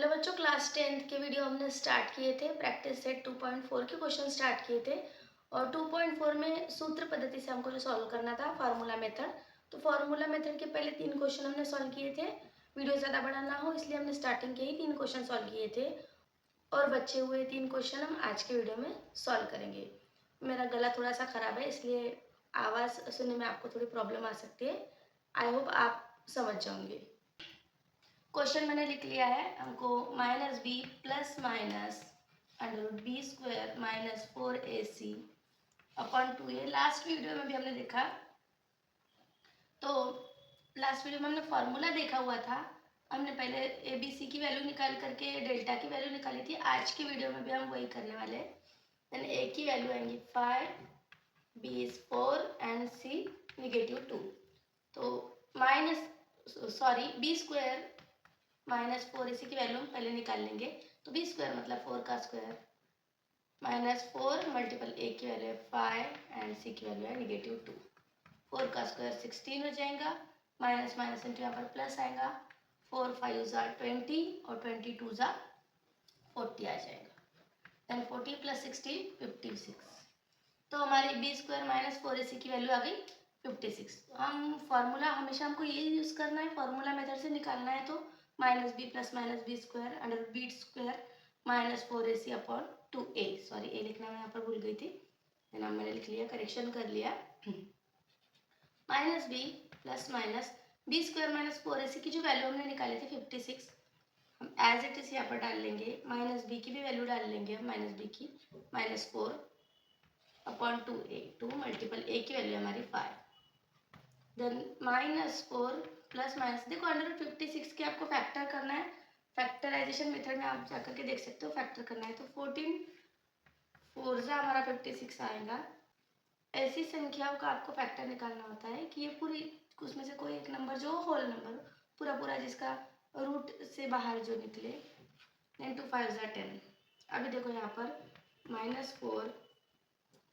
Hello बच्चों, class 10th के video हमने स्टार्ट किए थे। प्रैक्टिस सेट 2.4 के क्वेश्चन स्टार्ट किए थे और 2.4 में सूत्र पद्धति से हमको जो सॉल्व करना था फार्मूला मेथड। तो फार्मूला मेथड के पहले 3 क्वेश्चन हमने सॉल्व किए थे। वीडियो ज़्यादा बड़ा ना हो इसलिए हमने स्टार्टिंग के ही 3 क्वेश्चन सॉल्व किए थे और बचे हुए 3 क्वेश्चन हम आज के वीडियो में सॉल्व करेंगे। मेरा गला थोड़ा सा ख़राब है इसलिए आवाज़ सुनने में आपको थोड़ी प्रॉब्लम आ सकती है। आई होप आप समझ जाओगे। क्वेश्चन मैंने लिख लिया है। हमको minus B plus minus under B square minus 4ac upon 2a last video में भी हमने देखा। तो लास्ट वीडियो में हमने फॉर्मूला देखा हुआ था। हमने पहले ए बी सी की वैल्यू निकाल करके डेल्टा की वैल्यू निकाली थी। आज की वीडियो में भी हम वही करने वाले हैं। देन ए की वैल्यू आएंगी 5, बी इज 4 एंड सी -2। तो बी स्क्वायर -4ac की वैल्यू हम पहले निकाल लेंगे। तो बी स्क्वायर मतलब 4 का स्क्वायर -4 मल्टीपल ए की वैल्यू है 5 एंड सी की वैल्यू है -2। 4 का स्क्वायर 16 हो जाएगा, माइनस माइनस इंटू यहाँ पर प्लस आएगा। 4 5 ज़ा 20 और 22 ज़ा 40 आ जाएगा। देन 40 + 16 56। तो हमारी बी स्क्वायर -4ac की वैल्यू आ गई 56। हम फॉर्मूला हमेशा हमको ये यूज़ करना है, फॉर्मूला मेथड से निकालना है। तो -b + -b square under B square -4ac upon 2a। Sorry, a लिखना मैं यहाँ पर भूल गई थी, नाम मैंने लिख लिया, करेक्शन कर लिया। -b + -b स्क्वायर -4ac की जो वैल्यू हमने निकाली थी 56, हम एज इट इज यहाँ पर डाल लेंगे। -b की भी वैल्यू डाल लेंगे हम, -b की -4 अपॉन 2a। 2 मल्टीपल a की वैल्यू हमारी 5। देन -4 प्लस माइनस, देखो अंडर 56 के आपको फैक्टर करना है। फैक्टराइजेशन मेथड में आप जाकर के देख सकते हो फैक्टर करना है। तो 14 4 ज़ा हमारा 56 आएगा। ऐसी संख्याओं का आपको फैक्टर निकालना होता है कि ये पूरी, उसमें से कोई एक नंबर जो होल नंबर पूरा पूरा जिसका रूट से बाहर जो निकले। देन 2 5 ज़ा 10। अभी देखो यहाँ पर -4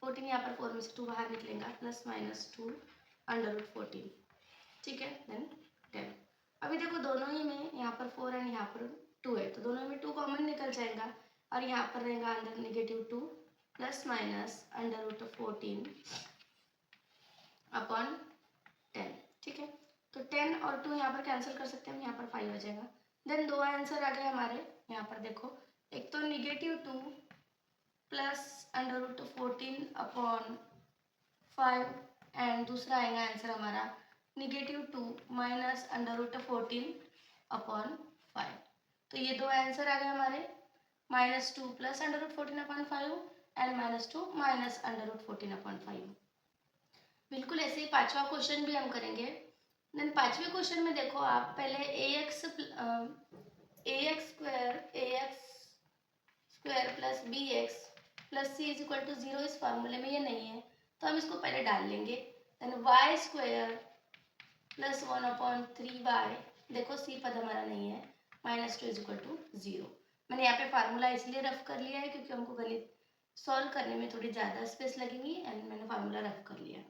14, यहाँ पर 4 में से 2 बाहर निकलेगा, +-2 √14। ठीक है। देन 10। अभी देखो दोनों ही में यहाँ पर 4 एंड यहाँ पर 2 है, तो दोनों में 2 कॉमन निकल जाएगा और यहाँ पर रहेगा अंदर -2 ±√14 अपॉन 10। ठीक है। तो 10 और 2 यहाँ पर कैंसिल कर सकते हैं हम, यहाँ पर 5 हो जाएगा। देन 2 आंसर आ गए हमारे। यहाँ पर देखो, एक तो -2 +√14 अपॉन 5 एंड दूसरा आएगा आंसर हमारा -2 -√14 अपॉन 5। तो ये दो आंसर आ गए हमारे, -2 +√14 अपॉन 5 एंड -2 -√14 अपॉन 5। बिल्कुल ऐसे ही पांचवा क्वेश्चन भी हम करेंगे। देन पांचवे क्वेश्चन में देखो आप, पहले ax square plus bx plus c is equal to 0, इस फार्मूले में ये नहीं है तो हम इसको पहले डाल लेंगे। Then y square plus 1/3y, देखो c पद हमारा नहीं है, -2 इज इक्वल टू 0। मैंने यहाँ पे फार्मूला इसलिए रफ कर लिया है क्योंकि हमको गणित सॉल्व करने में थोड़ी ज़्यादा स्पेस लगेगी एंड मैंने फार्मूला रफ कर लिया।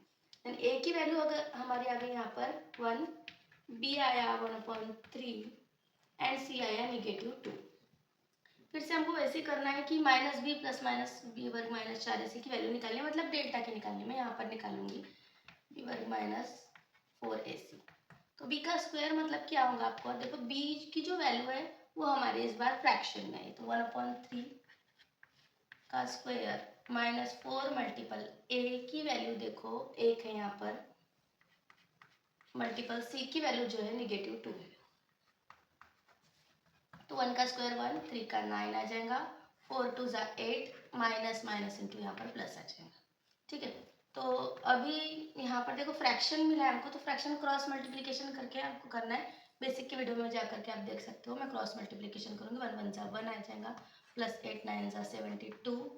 देन a की वैल्यू अगर हमारी आ गई यहाँ पर 1, b आया 1/3 एंड c आया -2। फिर से हमको वैसे करना है कि -b + b वर्ग -4ac की वैल्यू निकालनी है, मतलब डेल्टा की निकालनी है। मैं यहाँ पर निकालूंगी b वर्ग -4ac। तो b का स्क्वायर मतलब क्या होगा आपको देखो, b की जो वैल्यू है वो हमारी इस बार फ्रैक्शन में है। तो 1/3 का स्क्वायर -4 मल्टीपल a की वैल्यू देखो 1 है यहाँ पर, मल्टीपल c की वैल्यू जो है -2 है। तो 1 का स्क्वायर 1, 3 का 9 आ जाएगा, 4 2 ज़ा 8 माइनस माइनस इंटू यहाँ पर प्लस आ जाएगा। ठीक है। तो अभी यहाँ पर देखो फ्रैक्शन मिला है हमको, तो फ्रैक्शन क्रॉस मल्टीप्लिकेशन करके आपको करना है। बेसिक के वीडियो में जा करके आप देख सकते हो, मैं क्रॉस मल्टीप्लिकेशन करूँगी। 1 1 ज़ा 1 आ जाएगा, प्लस 8 9 ज़ा 72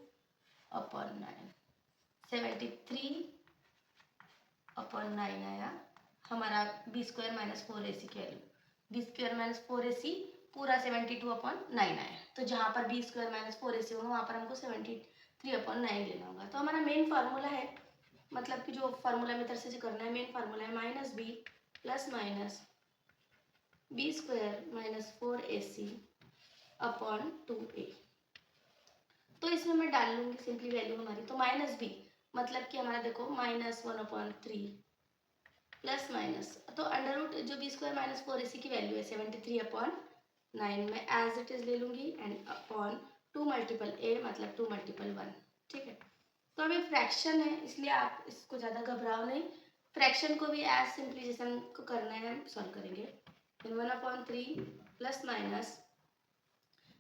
अपॉन 9, 73 अपॉन 9 आया हमारा b स्क्वायर -4ac की वैल्यू। b स्क्वायर -4ac पूरा 72 अपॉन 9 आया। तो जहाँ पर b स्क्वायर -4ac होगा वहाँ पर हमको 73 अपॉन 9 लेना होगा। तो हमारा मेन फार्मूला है, मतलब कि जो फार्मूला मेथड से जो करना है, मेन फार्मूला है -b + -b square -4ac upon 2a। तो इसमें मैं डाल लूँगी सिंपली वैल्यू हमारी, तो माइनस b मतलब कि हमारा देखो -1/3 प्लस माइनस, तो अंडर रूट जो बी स्क्वायर माइनस 4ac की वैल्यू है 73/9 में एज इट इज ले लूँगी एंड अपॉन 2 मल्टीपल a मतलब 2 मल्टीपल 1। ठीक है, तो अभी फ्रैक्शन है इसलिए आप इसको ज़्यादा घबराओ नहीं, फ्रैक्शन को भी एज सिंपली जैसे हमको करना है हम सॉल्व करेंगे। 1/3 प्लस माइनस,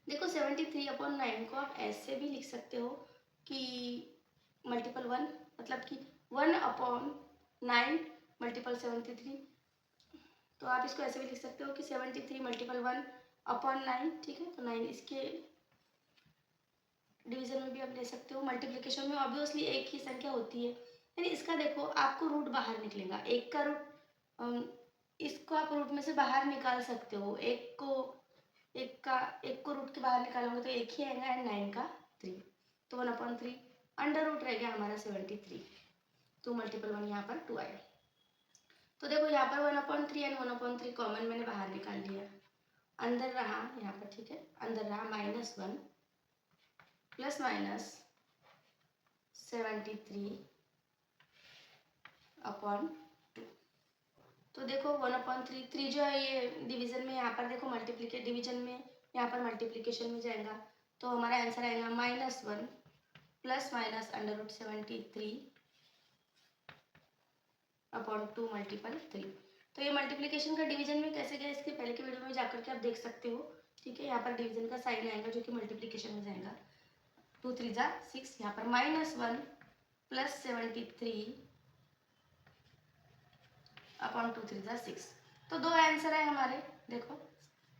देखो 73/9 को आप ऐसे भी लिख सकते हो कि मल्टीपल 1 मतलब कि 1/9 मल्टीपल 73, तो आप इसको ऐसे भी लिख सकते हो कि 73 मल्टीपल 1/9। ठीक है, तो 9 इसके डिवीजन में भी आप ले सकते हो, मल्टीप्लिकेशन में ऑब्वियसली एक ही संख्या होती है, यानी इसका देखो आपको रूट बाहर निकलेगा, एक का रूट इसको आप रूट में से बाहर निकाल सकते हो, एक को रूट के बाहर निकालोगे तो एक ही आएगा एंड 9 का 3, तो 1/3 अंडर रूट रह गया हमारा 73, 2 मल्टीपल 1 यहाँ पर 2 आया। तो देखो यहाँ पर 1/3 एंड 1/3 कॉमन मैंने बाहर निकाल लिया, अंदर रहा यहाँ पर, ठीक है, अंदर रहा -1 प्लस माइनस 73/2। तो देखो 1/3 3 जो है ये डिवीजन में, यहाँ पर देखो मल्टीप्लिकेट डिवीजन में, यहाँ पर मल्टीप्लिकेशन में जाएगा, तो हमारा आंसर आएगा -1 plus minus under root 73/2 multiple 3। तो ये मल्टीप्लिकेशन का डिवीजन में कैसे गया इसके पहले के वीडियो में जाकर के आप देख सकते हो। ठीक है, यहाँ पर डिवीजन का साइन आएगा जो कि मल्टीप्लिकेशन में जाएगा, 2 3 जा 6, यहाँ पर -1 प्लस 73/2 3 जा 6। तो दो आंसर है हमारे, देखो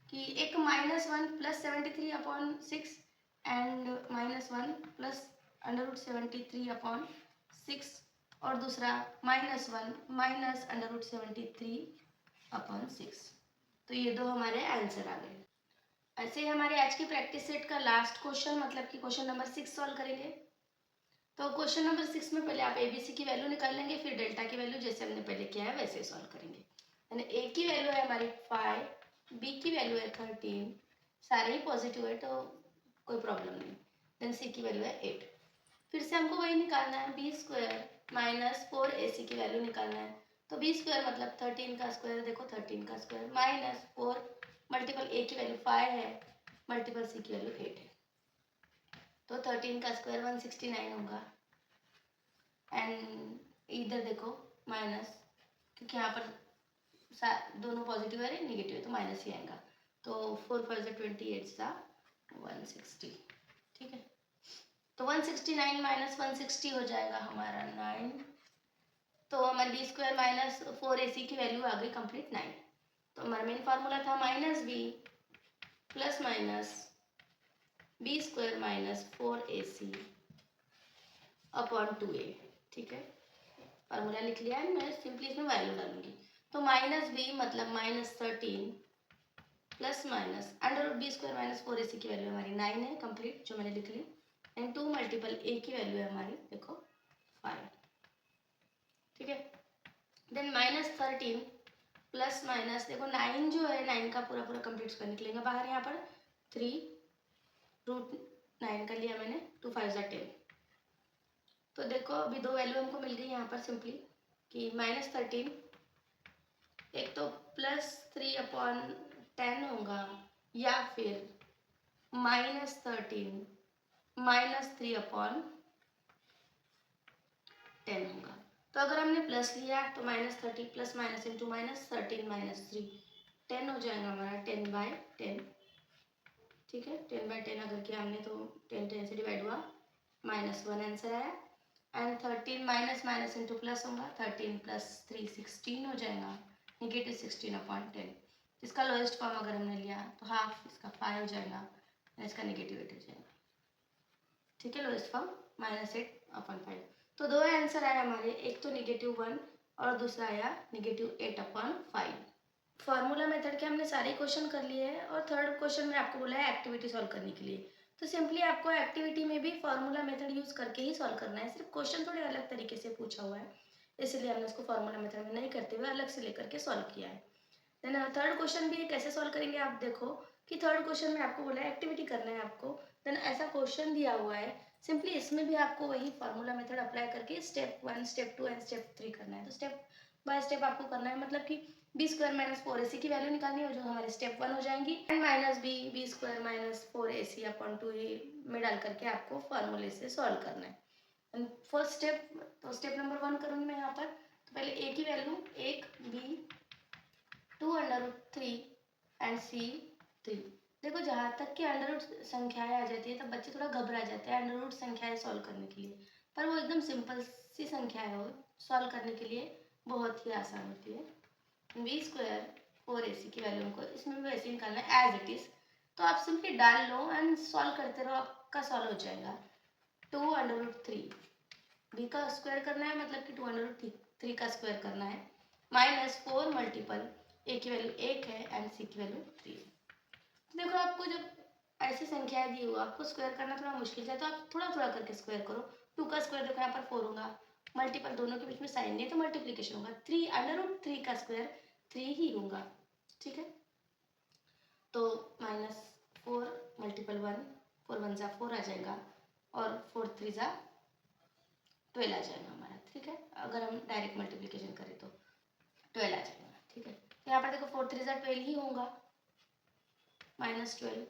कि एक -1 plus 73/6 and -1 plus under root 73/6, और दूसरा -1 माइनस अंडर रूट 73/6। तो ये दो हमारे आंसर आ गए। ऐसे ही हमारे आज की प्रैक्टिस सेट का लास्ट क्वेश्चन मतलब कि क्वेश्चन नंबर 6 सॉल्व करेंगे। तो क्वेश्चन नंबर 6 में पहले आप एबीसी की वैल्यू निकाल लेंगे, फिर डेल्टा की वैल्यू जैसे हमने पहले किया है वैसे सॉल्व करेंगे। यानी ए की वैल्यू है हमारी 5, बी की वैल्यू है 13, सारे ही पॉजिटिव है तो कोई प्रॉब्लम नहीं। देन सी की वैल्यू है 8। फिर से हमको वही निकालना है, बी स्क्वायर माइनस 4ac की वैल्यू निकालना है, तो बी स्क्वायर मतलब 13 का स्क्वायर, देखो 13 का स्क्वायर माइनस 4 मल्टीपल ए की वैल्यू 5 है, मल्टीपल सी की वैल्यू 8 है, तो 13 का स्क्वायर 169 होगा एंड इधर देखो माइनस, क्योंकि यहाँ पर दोनों पॉजिटिव है नेगेटिव है तो माइनस ही आएगा, तो 4 5 28 सा 160। ठीक है, तो 169 माइनस 160 हो जाएगा हमारा 9, तो हमारे बी स्क्वायर माइनस 4ac की वैल्यू आ गई कंप्लीट 9। तो हमारा मेन फार्मूला था -b plus minus B square minus 4ac upon 2a। ठीक है, फार्मूला लिख लिया है, मैं सिंपली इसमें वैल्यू डालूंगी, तो -b मतलब -13 plus minus under root B square minus 4ac की वैल्यू हमारी 9 है कंप्लीट जो मैंने लिख ली, एंड 2 मल्टीपल a की वैल्यू है हमारी देखो 5। ठीक है, देन -13 प्लस माइनस देखो 9 जो है 9 का पूरा पूरा कंप्लीट स्क्वायर निकलेगा बाहर, यहाँ पर 3√9 कर लिया मैंने, 2 5 जा 10। तो देखो अभी दो वैल्यू हमको मिल गई यहाँ पर सिंपली कि -13 एक तो +3/10 होगा या फिर -13 -3/10 होगा। तो अगर हमने प्लस लिया तो -30 प्लस माइनस इंटू -13 -3 10 हो जाएगा हमारा 10/10। ठीक है, 10/10 अगर किया हमने तो 10 10 से डिवाइड हुआ, -1 आंसर आया, and 13 minus minus into plus होगा, 13 + 3 16 हो जाएगा, -16/10। इसका लोएस्ट फॉर्म अगर हमने लिया तो हाफ, इसका 5 हो जाएगा, इसका -8 हो जाएगा। ठीक है, लोएस्ट फॉर्म -8/5। तो दो आंसर आए हमारे, एक तो -1 और दूसरा आया -8/5। फार्मूला मेथड के हमने सारे क्वेश्चन कर लिए हैं, और थर्ड क्वेश्चन में आपको बोला है एक्टिविटी सॉल्व करने के लिए, तो सिंपली आपको एक्टिविटी में भी फार्मूला मेथड यूज़ करके ही सॉल्व करना है, सिर्फ क्वेश्चन थोड़े अलग तरीके से पूछा हुआ है, इसलिए हमने उसको फार्मूला मेथड में नहीं करते हुए अलग से लेकर के सॉल्व किया है। देन थर्ड क्वेश्चन भी कैसे सॉल्व करेंगे आप देखो, कि थर्ड क्वेश्चन में आपको बोला है एक्टिविटी करना है आपको, देन ऐसा क्वेश्चन दिया हुआ है, सिंपली इसमें भी आपको वही फार्मूला मेथड अप्लाई करके स्टेप 1, स्टेप 2 एंड स्टेप 3 करना है। तो स्टेप बाय स्टेप आपको करना है, मतलब कि बी स्क्वायर माइनस फोर ए सी की वैल्यू निकालनी है, जो हमारे स्टेप 1 हो जाएंगी, and minus B square minus four A C upon 2 में डाल करके आपको फार्मूले से सॉल्व करना है। एंड फर्स्ट स्टेप, तो स्टेप नंबर 1 करूँगी मैं यहाँ पर। तो पहले ए की वैल्यू 1, बी 2√3 एंड सी 3। देखो जहाँ तक कि अंडर रूट संख्याएं आ जाती है तब बच्चे थोड़ा घबरा जाते हैं अंडर रूट संख्याएं सॉल्व करने के लिए, पर वो एकदम सिंपल सी संख्या है, वो सॉल्व करने के लिए बहुत ही आसान होती है। बी स्क्वायर फोर ए सी की वैल्यू को इसमें भी वैसे निकालना है एज इट इज़, तो आप सिंपली डाल लो एंड सॉल्व करते रहो, आपका सॉल्व हो जाएगा। 2√3 बी का स्क्वायर करना है, मतलब कि 2√3 का स्क्वायर करना है, माइनस 4 मल्टीपल ए की वैल्यू 1 है एंड सी की वैल्यू 3। तो देखो आपको जब ऐसी संख्याएं दी हो, आपको स्क्वायर करना थोड़ा मुश्किल है, तो आप थोड़ा थोड़ा करके स्क्वायर करो। 2 का स्क्वायर देखो यहाँ पर 4 होगा, मल्टीपल दोनों के बीच में साइन नहीं तो मल्टीप्लीकेशन होगा, 3√3 का स्क्वायर 3 ही होगा, ठीक है। तो माइनस 4 मल्टीपल 1, 4 1 जा 4 आ जाएगा और 4 3 जा 12 आ जाएगा हमारा, ठीक है। अगर हम डायरेक्ट मल्टीप्लीकेशन करें तो 12 आ जाएगा, ठीक है। तो यहाँ पर देखो 4 3 जा 12 ही होगा, -12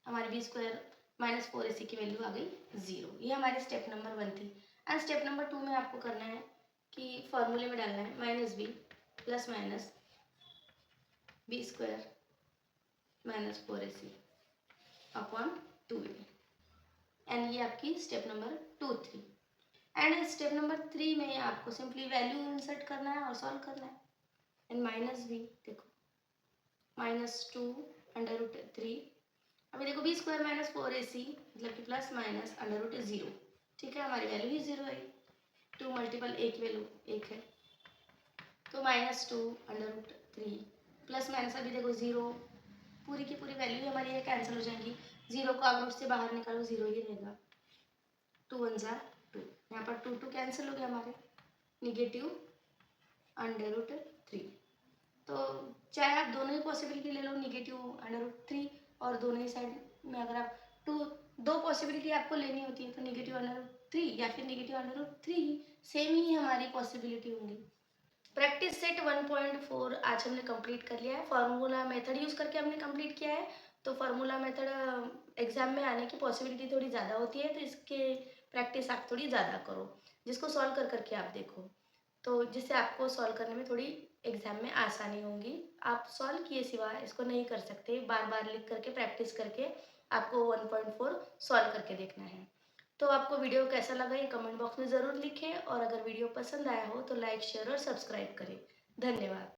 हमारी बी स्क्वायर माइनस फोर ए सी की वैल्यू आ गई 0। ये हमारी स्टेप नंबर 1 थी। एंड स्टेप नंबर 2 में आपको करना है कि फॉर्मूले में डालना है minus B plus minus B square minus four A C upon 2a, and ये आपकी स्टेप नंबर 2 थी। एंड स्टेप नंबर 3 में आपको सिंपली वैल्यू इंसर्ट करना है और सॉल्व करना है। एंड माइनस बी देखो -2√3, अभी देखो बी स्क्वायर माइनस फोर ए सी मतलब कि प्लस माइनस √0, ठीक है, हमारी वैल्यू ही 0 है। 2 मल्टीपल ए की वैल्यू 1 है, तो -2√3 प्लस माइनस अभी देखो 0, पूरी की पूरी वैल्यू हमारी ये कैंसिल हो जाएंगी, 0 को आप रूट से बाहर निकालो 0 ही रहेगा, 2 1 जा 2, यहाँ पर 2 2 कैंसिल हो गया हमारे, निगेटिव √3। तो चाहे आप दोनों ही पॉसिबिलिटी ले लो, -√3 और दोनों ही साइड में अगर आप दो पॉसिबिलिटी आपको लेनी होती है तो -√3 या फिर -√3 सेम ही हमारी पॉसिबिलिटी होंगी। प्रैक्टिस सेट 1.4 आज हमने कंप्लीट कर लिया है, फार्मूला मेथड यूज़ करके हमने कंप्लीट किया है। तो फार्मूला मेथड एग्जाम में आने की पॉसिबिलिटी थोड़ी ज़्यादा होती है, तो इसके प्रैक्टिस आप थोड़ी ज़्यादा करो, जिसको सॉल्व कर करके आप देखो, तो जिससे आपको सॉल्व करने में थोड़ी एग्जाम में आसानी होगी। आप सॉल्व किए सिवा इसको नहीं कर सकते, बार बार लिख करके प्रैक्टिस करके आपको 1.4 सॉल्व करके देखना है। तो आपको वीडियो कैसा लगा ये कमेंट बॉक्स में ज़रूर लिखें, और अगर वीडियो पसंद आया हो तो लाइक शेयर और सब्सक्राइब करें। धन्यवाद।